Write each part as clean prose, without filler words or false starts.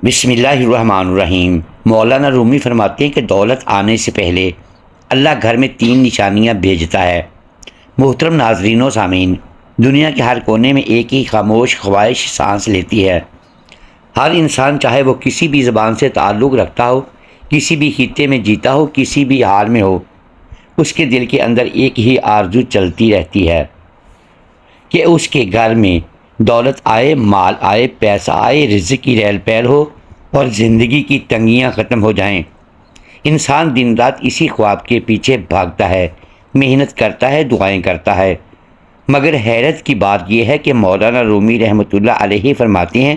بسم اللہ الرحمن الرحیم۔ مولانا رومی فرماتے ہیں کہ دولت آنے سے پہلے اللہ گھر میں 3 نشانیاں بھیجتا ہے۔ محترم ناظرین و سامعین، دنیا کے ہر کونے میں ایک ہی خاموش خواہش سانس لیتی ہے۔ ہر انسان، چاہے وہ کسی بھی زبان سے تعلق رکھتا ہو، کسی بھی خطے میں جیتا ہو، کسی بھی حال میں ہو، اس کے دل کے اندر ایک ہی آرزو چلتی رہتی ہے کہ اس کے گھر میں دولت آئے، مال آئے، پیسہ آئے، رزق کی ریل پیل ہو اور زندگی کی تنگیاں ختم ہو جائیں۔ انسان دن رات اسی خواب کے پیچھے بھاگتا ہے، محنت کرتا ہے، دعائیں کرتا ہے، مگر حیرت کی بات یہ ہے کہ مولانا رومی رحمۃ اللہ علیہ فرماتے ہیں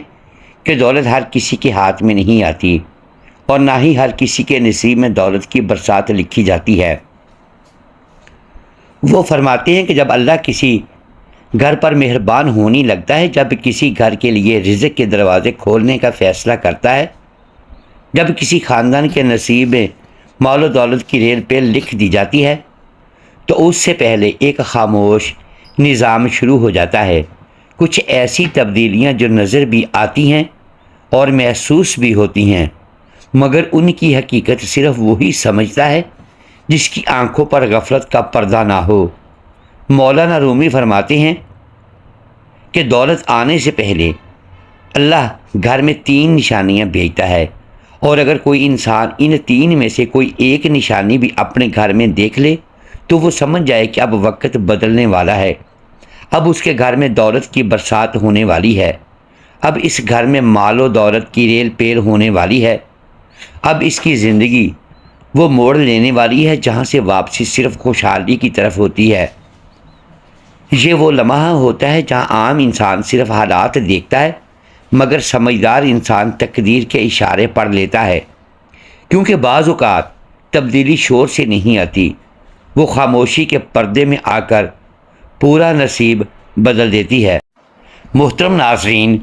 کہ دولت ہر کسی کے ہاتھ میں نہیں آتی، اور نہ ہی ہر کسی کے نصیب میں دولت کی برسات لکھی جاتی ہے۔ وہ فرماتے ہیں کہ جب اللہ کسی گھر پر مہربان ہونے لگتا ہے، جب کسی گھر کے لیے رزق کے دروازے کھولنے کا فیصلہ کرتا ہے، جب کسی خاندان کے نصیب میں مال و دولت کی ریل پیل لکھ دی جاتی ہے، تو اس سے پہلے ایک خاموش نظام شروع ہو جاتا ہے۔ کچھ ایسی تبدیلیاں جو نظر بھی آتی ہیں اور محسوس بھی ہوتی ہیں، مگر ان کی حقیقت صرف وہی سمجھتا ہے جس کی آنکھوں پر غفلت کا پردہ نہ ہو۔ مولانا رومی فرماتے ہیں کہ دولت آنے سے پہلے اللہ گھر میں 3 نشانیاں بھیجتا ہے، اور اگر کوئی انسان ان 3 میں سے کوئی ایک نشانی بھی اپنے گھر میں دیکھ لے تو وہ سمجھ جائے کہ اب وقت بدلنے والا ہے، اب اس کے گھر میں دولت کی برسات ہونے والی ہے، اب اس گھر میں مال و دولت کی ریل پیل ہونے والی ہے، اب اس کی زندگی وہ موڑ لینے والی ہے جہاں سے واپسی صرف خوشحالی کی طرف ہوتی ہے۔ یہ وہ لمحہ ہوتا ہے جہاں عام انسان صرف حالات دیکھتا ہے، مگر سمجھدار انسان تقدیر کے اشارے پڑھ لیتا ہے، کیونکہ بعض اوقات تبدیلی شور سے نہیں آتی، وہ خاموشی کے پردے میں آ کر پورا نصیب بدل دیتی ہے۔ محترم ناظرین،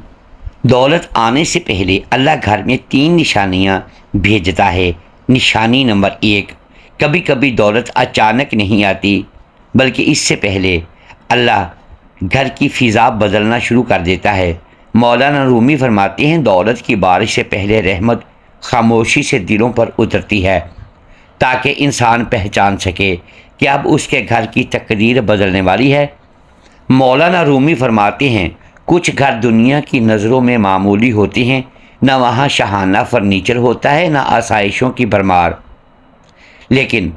دولت آنے سے پہلے اللہ گھر میں 3 نشانیاں بھیجتا ہے۔ نشانی نمبر 1، کبھی کبھی دولت اچانک نہیں آتی، بلکہ اس سے پہلے اللہ گھر کی فضا بدلنا شروع کر دیتا ہے۔ مولانا رومی فرماتے ہیں دولت کی بارش سے پہلے رحمت خاموشی سے دلوں پر اترتی ہے، تاکہ انسان پہچان سکے کہ اب اس کے گھر کی تقدیر بدلنے والی ہے۔ مولانا رومی فرماتے ہیں کچھ گھر دنیا کی نظروں میں معمولی ہوتے ہیں، نہ وہاں شاہانہ فرنیچر ہوتا ہے، نہ آسائشوں کی بھرمار، لیکن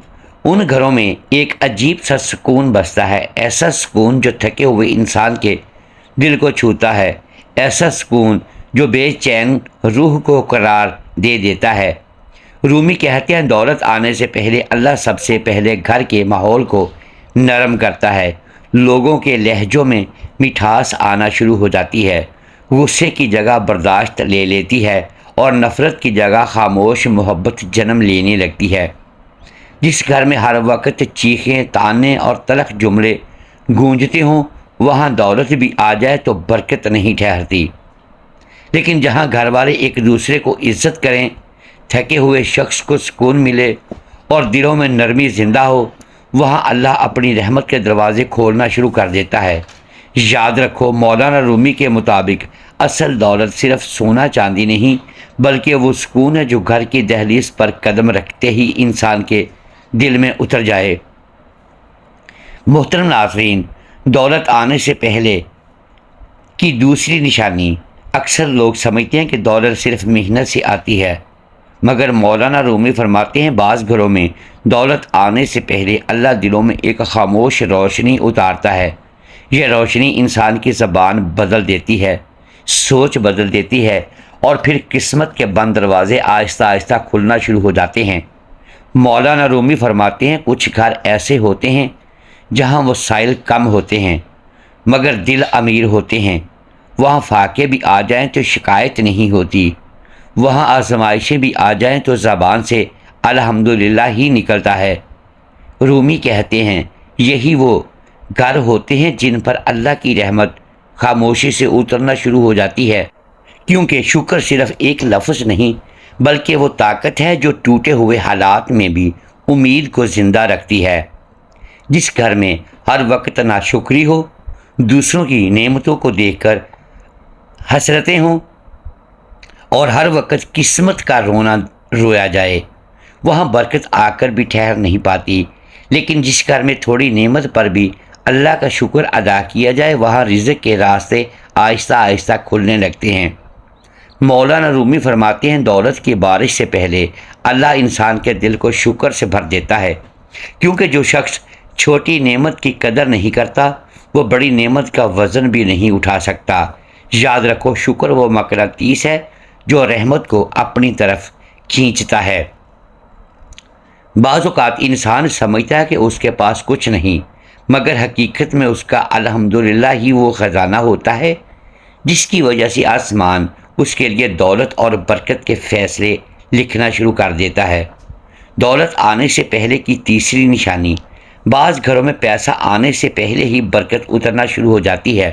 ان گھروں میں ایک عجیب سا سکون بستا ہے، ایسا سکون جو تھکے ہوئے انسان کے دل کو چھوتا ہے، ایسا سکون جو بے چین روح کو قرار دے دیتا ہے۔ رومی کہتے ہیں دولت آنے سے پہلے اللہ سب سے پہلے گھر کے ماحول کو نرم کرتا ہے، لوگوں کے لہجوں میں مٹھاس آنا شروع ہو جاتی ہے، غصے کی جگہ برداشت لے لیتی ہے، اور نفرت کی جگہ خاموش محبت جنم لینے لگتی ہے۔ جس گھر میں ہر وقت چیخیں، تانے اور تلخ جملے گونجتے ہوں، وہاں دولت بھی آ جائے تو برکت نہیں ٹھہرتی، لیکن جہاں گھر والے ایک دوسرے کو عزت کریں، تھکے ہوئے شخص کو سکون ملے اور دلوں میں نرمی زندہ ہو، وہاں اللہ اپنی رحمت کے دروازے کھولنا شروع کر دیتا ہے۔ یاد رکھو، مولانا رومی کے مطابق اصل دولت صرف سونا چاندی نہیں، بلکہ وہ سکون ہے جو گھر کی دہلیز پر قدم رکھتے ہی انسان کے دل میں اتر جائے۔ محترم ناظرین، دولت آنے سے پہلے کی دوسری نشانی، اکثر لوگ سمجھتے ہیں کہ دولت صرف محنت سے آتی ہے، مگر مولانا رومی فرماتے ہیں بعض گھروں میں دولت آنے سے پہلے اللہ دلوں میں ایک خاموش روشنی اتارتا ہے۔ یہ روشنی انسان کی زبان بدل دیتی ہے، سوچ بدل دیتی ہے، اور پھر قسمت کے بند دروازے آہستہ آہستہ کھلنا شروع ہو جاتے ہیں۔ مولانا رومی فرماتے ہیں کچھ گھر ایسے ہوتے ہیں جہاں وسائل کم ہوتے ہیں مگر دل امیر ہوتے ہیں، وہاں فاقے بھی آ جائیں تو شکایت نہیں ہوتی، وہاں آزمائشیں بھی آ جائیں تو زبان سے الحمدللہ ہی نکلتا ہے۔ رومی کہتے ہیں یہی وہ گھر ہوتے ہیں جن پر اللہ کی رحمت خاموشی سے اترنا شروع ہو جاتی ہے، کیونکہ شکر صرف ایک لفظ نہیں بلکہ وہ طاقت ہے جو ٹوٹے ہوئے حالات میں بھی امید کو زندہ رکھتی ہے۔ جس گھر میں ہر وقت ناشکری ہو، دوسروں کی نعمتوں کو دیکھ کر حسرتیں ہوں، اور ہر وقت قسمت کا رونا رویا جائے، وہاں برکت آ کر بھی ٹھہر نہیں پاتی۔ لیکن جس گھر میں تھوڑی نعمت پر بھی اللہ کا شکر ادا کیا جائے، وہاں رزق کے راستے آہستہ آہستہ کھلنے لگتے ہیں۔ مولانا رومی فرماتے ہیں، دولت کی بارش سے پہلے اللہ انسان کے دل کو شکر سے بھر دیتا ہے، کیونکہ جو شخص چھوٹی نعمت کی قدر نہیں کرتا وہ بڑی نعمت کا وزن بھی نہیں اٹھا سکتا۔ یاد رکھو، شکر وہ مقناطیس ہے جو رحمت کو اپنی طرف کھینچتا ہے۔ بعض اوقات انسان سمجھتا ہے کہ اس کے پاس کچھ نہیں، مگر حقیقت میں اس کا الحمدللہ ہی وہ خزانہ ہوتا ہے جس کی وجہ سے آسمان اس کے لیے دولت اور برکت کے فیصلے لکھنا شروع کر دیتا ہے۔ دولت آنے سے پہلے کی تیسری نشانی، بعض گھروں میں پیسہ آنے سے پہلے ہی برکت اترنا شروع ہو جاتی ہے۔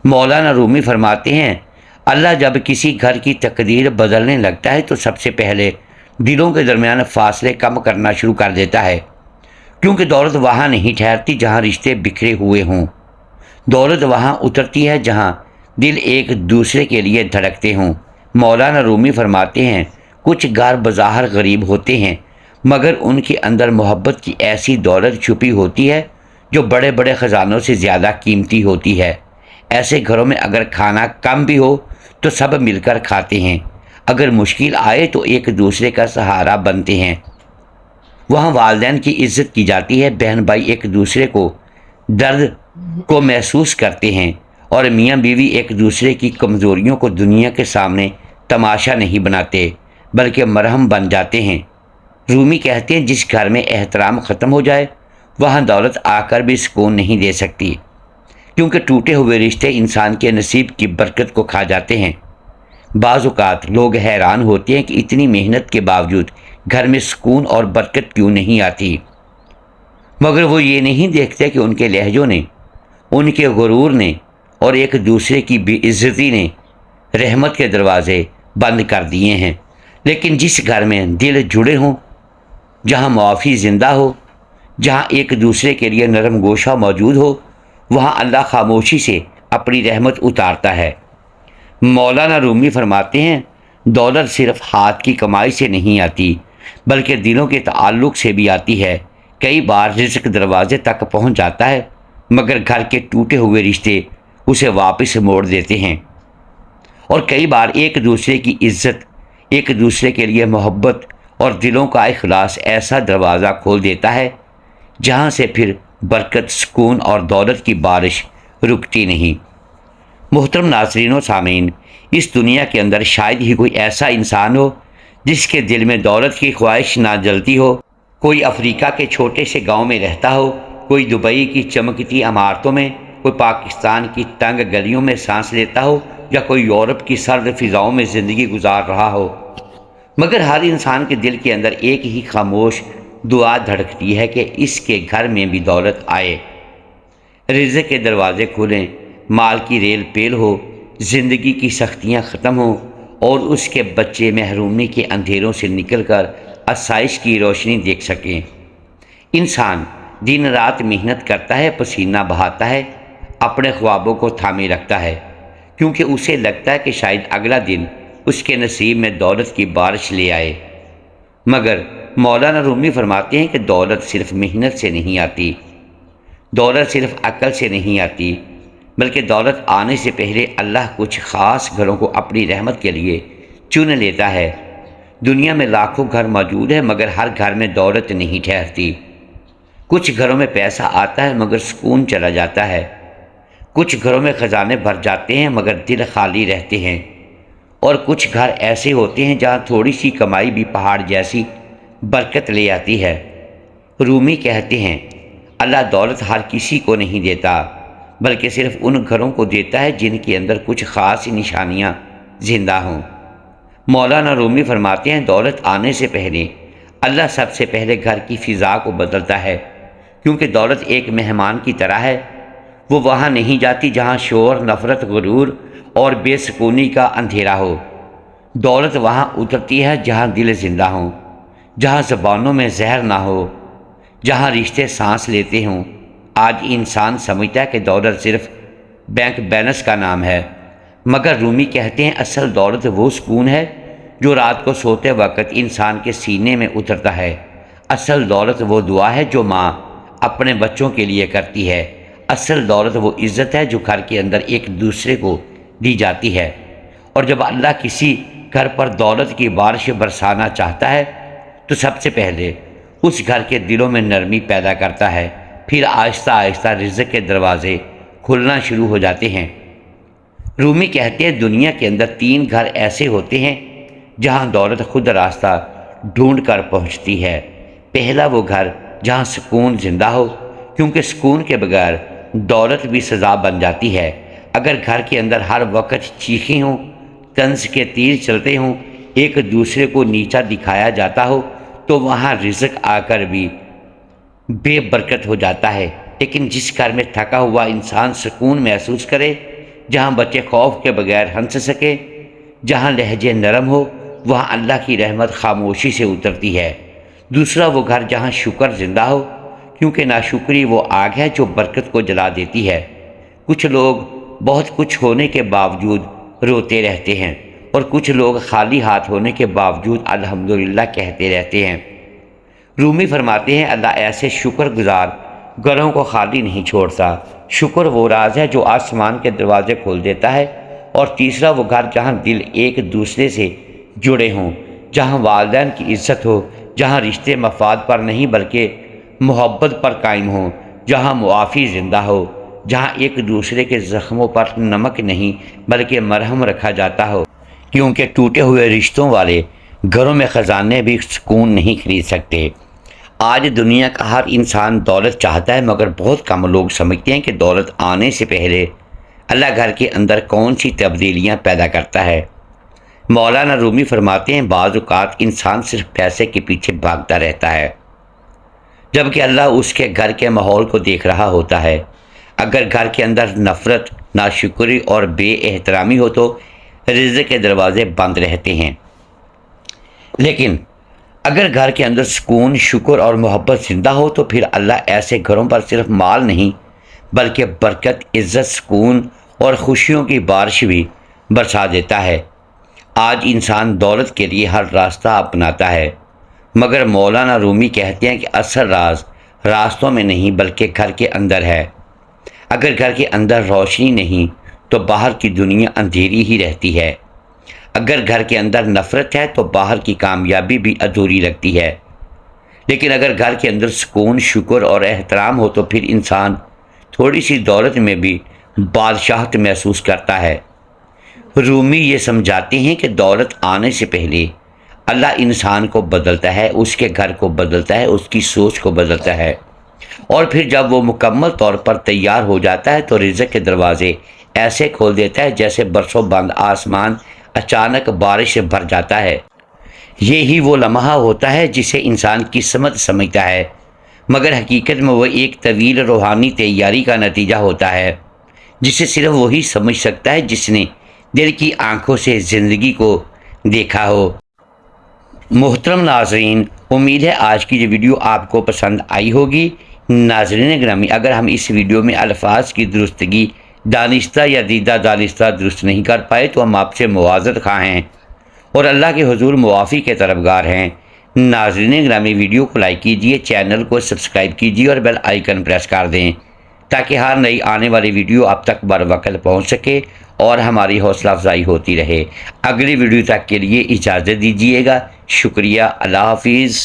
مولانا رومی فرماتے ہیں، اللہ جب کسی گھر کی تقدیر بدلنے لگتا ہے تو سب سے پہلے دلوں کے درمیان فاصلے کم کرنا شروع کر دیتا ہے، کیونکہ دولت وہاں نہیں ٹھہرتی جہاں رشتے بکھرے ہوئے ہوں۔ دولت وہاں اترتی ہے جہاں دل ایک دوسرے کے لیے دھڑکتے ہوں۔ مولانا رومی فرماتے ہیں، کچھ گھر بظاہر غریب ہوتے ہیں مگر ان کے اندر محبت کی ایسی دولت چھپی ہوتی ہے جو بڑے بڑے خزانوں سے زیادہ قیمتی ہوتی ہے۔ ایسے گھروں میں اگر کھانا کم بھی ہو تو سب مل کر کھاتے ہیں، اگر مشکل آئے تو ایک دوسرے کا سہارا بنتے ہیں۔ وہاں والدین کی عزت کی جاتی ہے، بہن بھائی ایک دوسرے کو درد کو محسوس کرتے ہیں، اور میاں بیوی ایک دوسرے کی کمزوریوں کو دنیا کے سامنے تماشا نہیں بناتے بلکہ مرہم بن جاتے ہیں۔ رومی کہتے ہیں، جس گھر میں احترام ختم ہو جائے وہاں دولت آ کر بھی سکون نہیں دے سکتی، کیونکہ ٹوٹے ہوئے رشتے انسان کے نصیب کی برکت کو کھا جاتے ہیں۔ بعض اوقات لوگ حیران ہوتے ہیں کہ اتنی محنت کے باوجود گھر میں سکون اور برکت کیوں نہیں آتی، مگر وہ یہ نہیں دیکھتے کہ ان کے لہجوں نے، ان کے غرور نے اور ایک دوسرے کی بے عزتی نے رحمت کے دروازے بند کر دیے ہیں۔ لیکن جس گھر میں دل جڑے ہوں، جہاں معافی زندہ ہو، جہاں ایک دوسرے کے لیے نرم گوشہ موجود ہو، وہاں اللہ خاموشی سے اپنی رحمت اتارتا ہے۔ مولانا رومی فرماتے ہیں، دولت صرف ہاتھ کی کمائی سے نہیں آتی بلکہ دلوں کے تعلق سے بھی آتی ہے۔ کئی بار رزق دروازے تک پہنچ جاتا ہے مگر گھر کے ٹوٹے ہوئے رشتے اسے واپس موڑ دیتے ہیں، اور کئی بار ایک دوسرے کی عزت، ایک دوسرے کے لیے محبت اور دلوں کا اخلاص ایسا دروازہ کھول دیتا ہے جہاں سے پھر برکت، سکون اور دولت کی بارش رکتی نہیں۔ محترم ناظرین و سامعین، اس دنیا کے اندر شاید ہی کوئی ایسا انسان ہو جس کے دل میں دولت کی خواہش نہ جلتی ہو۔ کوئی افریقہ کے چھوٹے سے گاؤں میں رہتا ہو، کوئی دبئی کی چمکتی عمارتوں میں، کوئی پاکستان کی تنگ گلیوں میں سانس لیتا ہو، یا کوئی یورپ کی سرد فضاؤں میں زندگی گزار رہا ہو، مگر ہر انسان کے دل کے اندر ایک ہی خاموش دعا دھڑکتی ہے کہ اس کے گھر میں بھی دولت آئے، رزق کے دروازے کھلیں، مال کی ریل پیل ہو، زندگی کی سختیاں ختم ہوں اور اس کے بچے محرومی کے اندھیروں سے نکل کر آسائش کی روشنی دیکھ سکیں۔ انسان دن رات محنت کرتا ہے، پسینہ بہاتا ہے، اپنے خوابوں کو تھامے رکھتا ہے، کیونکہ اسے لگتا ہے کہ شاید اگلا دن اس کے نصیب میں دولت کی بارش لے آئے۔ مگر مولانا رومی فرماتے ہیں کہ دولت صرف محنت سے نہیں آتی، دولت صرف عقل سے نہیں آتی، بلکہ دولت آنے سے پہلے اللہ کچھ خاص گھروں کو اپنی رحمت کے لیے چن لیتا ہے۔ دنیا میں لاکھوں گھر موجود ہیں مگر ہر گھر میں دولت نہیں ٹھہرتی۔ کچھ گھروں میں پیسہ آتا ہے مگر سکون چلا جاتا ہے، کچھ گھروں میں خزانے بھر جاتے ہیں مگر دل خالی رہتے ہیں، اور کچھ گھر ایسے ہوتے ہیں جہاں تھوڑی سی کمائی بھی پہاڑ جیسی برکت لے آتی ہے۔ رومی کہتے ہیں، اللہ دولت ہر کسی کو نہیں دیتا بلکہ صرف ان گھروں کو دیتا ہے جن کے اندر کچھ خاص نشانیاں زندہ ہوں۔ مولانا رومی فرماتے ہیں، دولت آنے سے پہلے اللہ سب سے پہلے گھر کی فضا کو بدلتا ہے، کیونکہ دولت ایک مہمان کی طرح ہے، وہ وہاں نہیں جاتی جہاں شور، نفرت، غرور اور بے سکونی کا اندھیرا ہو۔ دولت وہاں اترتی ہے جہاں دل زندہ ہوں، جہاں زبانوں میں زہر نہ ہو، جہاں رشتے سانس لیتے ہوں۔ آج انسان سمجھتا ہے کہ دولت صرف بینک بیلنس کا نام ہے، مگر رومی کہتے ہیں اصل دولت وہ سکون ہے جو رات کو سوتے وقت انسان کے سینے میں اترتا ہے۔ اصل دولت وہ دعا ہے جو ماں اپنے بچوں کے لیے کرتی ہے۔ اصل دولت وہ عزت ہے جو گھر کے اندر ایک دوسرے کو دی جاتی ہے۔ اور جب اللہ کسی گھر پر دولت کی بارش برسانا چاہتا ہے تو سب سے پہلے اس گھر کے دلوں میں نرمی پیدا کرتا ہے، پھر آہستہ آہستہ رزق کے دروازے کھلنا شروع ہو جاتے ہیں۔ رومی کہتے ہیں دنیا کے اندر 3 گھر ایسے ہوتے ہیں جہاں دولت خود راستہ ڈھونڈ کر پہنچتی ہے۔ پہلا وہ گھر جہاں سکون زندہ ہو، کیونکہ سکون کے بغیر دولت بھی سزا بن جاتی ہے۔ اگر گھر کے اندر ہر وقت چیخیں ہوں، طنز کے تیر چلتے ہوں، ایک دوسرے کو نیچا دکھایا جاتا ہو تو وہاں رزق آ کر بھی بے برکت ہو جاتا ہے۔ لیکن جس گھر میں تھکا ہوا انسان سکون محسوس کرے، جہاں بچے خوف کے بغیر ہنس سکے، جہاں لہجے نرم ہو، وہاں اللہ کی رحمت خاموشی سے اترتی ہے۔ دوسرا وہ گھر جہاں شکر زندہ ہو، کیونکہ ناشکری وہ آگ ہے جو برکت کو جلا دیتی ہے۔ کچھ لوگ بہت کچھ ہونے کے باوجود روتے رہتے ہیں اور کچھ لوگ خالی ہاتھ ہونے کے باوجود الحمدللہ کہتے رہتے ہیں۔ رومی فرماتے ہیں اللہ ایسے شکر گزار گھروں کو خالی نہیں چھوڑتا۔ شکر وہ راز ہے جو آسمان کے دروازے کھول دیتا ہے۔ اور تیسرا وہ گھر جہاں دل ایک دوسرے سے جڑے ہوں، جہاں والدین کی عزت ہو، جہاں رشتے مفاد پر نہیں بلکہ محبت پر قائم ہوں، جہاں معافی زندہ ہو، جہاں ایک دوسرے کے زخموں پر نمک نہیں بلکہ مرہم رکھا جاتا ہو، کیونکہ ٹوٹے ہوئے رشتوں والے گھروں میں خزانے بھی سکون نہیں خرید سکتے۔ آج دنیا کا ہر انسان دولت چاہتا ہے، مگر بہت کم لوگ سمجھتے ہیں کہ دولت آنے سے پہلے اللہ گھر کے اندر کون سی تبدیلیاں پیدا کرتا ہے۔ مولانا رومی فرماتے ہیں بعض اوقات انسان صرف پیسے کے پیچھے بھاگتا رہتا ہے جبکہ اللہ اس کے گھر کے ماحول کو دیکھ رہا ہوتا ہے۔ اگر گھر کے اندر نفرت، ناشکری اور بے احترامی ہو تو رزق کے دروازے بند رہتے ہیں، لیکن اگر گھر کے اندر سکون، شکر اور محبت زندہ ہو تو پھر اللہ ایسے گھروں پر صرف مال نہیں بلکہ برکت، عزت، سکون اور خوشیوں کی بارش بھی برسا دیتا ہے۔ آج انسان دولت کے لیے ہر راستہ اپناتا ہے، مگر مولانا رومی کہتے ہیں کہ اصل راز راستوں میں نہیں بلکہ گھر کے اندر ہے۔ اگر گھر کے اندر روشنی نہیں تو باہر کی دنیا اندھیری ہی رہتی ہے۔ اگر گھر کے اندر نفرت ہے تو باہر کی کامیابی بھی ادھوری لگتی ہے۔ لیکن اگر گھر کے اندر سکون، شکر اور احترام ہو تو پھر انسان تھوڑی سی دولت میں بھی بادشاہت محسوس کرتا ہے۔ رومی یہ سمجھاتے ہیں کہ دولت آنے سے پہلے اللہ انسان کو بدلتا ہے، اس کے گھر کو بدلتا ہے، اس کی سوچ کو بدلتا ہے، اور پھر جب وہ مکمل طور پر تیار ہو جاتا ہے تو رزق کے دروازے ایسے کھول دیتا ہے جیسے برسوں بند آسمان اچانک بارش سے بھر جاتا ہے۔ یہی وہ لمحہ ہوتا ہے جسے انسان قسمت سمجھتا ہے، مگر حقیقت میں وہ ایک طویل روحانی تیاری کا نتیجہ ہوتا ہے جسے صرف وہی سمجھ سکتا ہے جس نے دل کی آنکھوں سے زندگی کو دیکھا ہو۔ محترم ناظرین، امید ہے آج کی یہ ویڈیو آپ کو پسند آئی ہوگی۔ ناظرین گرامی، اگر ہم اس ویڈیو میں الفاظ کی درستگی دانستہ یا دیدہ دانستہ درست نہیں کر پائے تو ہم آپ سے معذرت خواہ ہیں اور اللہ کے حضور معافی کے طلبگار ہیں۔ ناظرین گرامی، ویڈیو کو لائک کیجئے، چینل کو سبسکرائب کیجئے اور بیل آئیکن پریس کر دیں تاکہ ہر نئی آنے والی ویڈیو آپ تک بر وقت پہنچ سکے اور ہماری حوصلہ افزائی ہوتی رہے۔ اگلی ویڈیو تک کے لیے اجازت دیجیے گا۔ شکریہ، اللہ حافظ۔